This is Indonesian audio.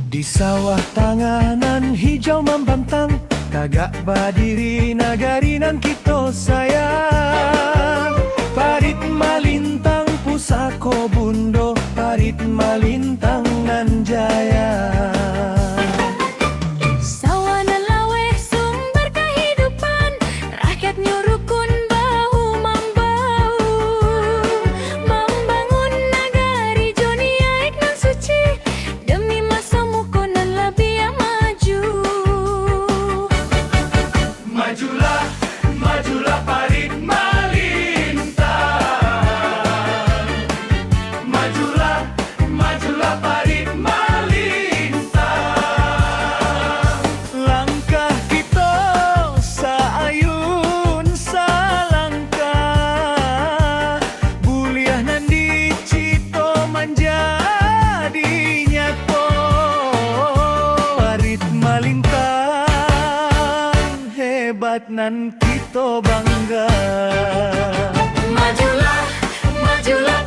Di sawah tanganan hijau membentang, kagak badiri nagari nan kito sayang. Parit malintang pusako bundo, parit malintang nan jaya. Sawah nan laweh sumber kehidupan, rakyatnya rukun bahu-membahu, membangun nagari dunia nan suci demi masa muka nan lebih maju. Majulah, majulah parit malintang. Majulah, majulah parit malintang. Langkah kita saayun salangkah, buliah nan dicito menjadi nyato. Parit malintang hebat nan kito bangga. Majulah, majulah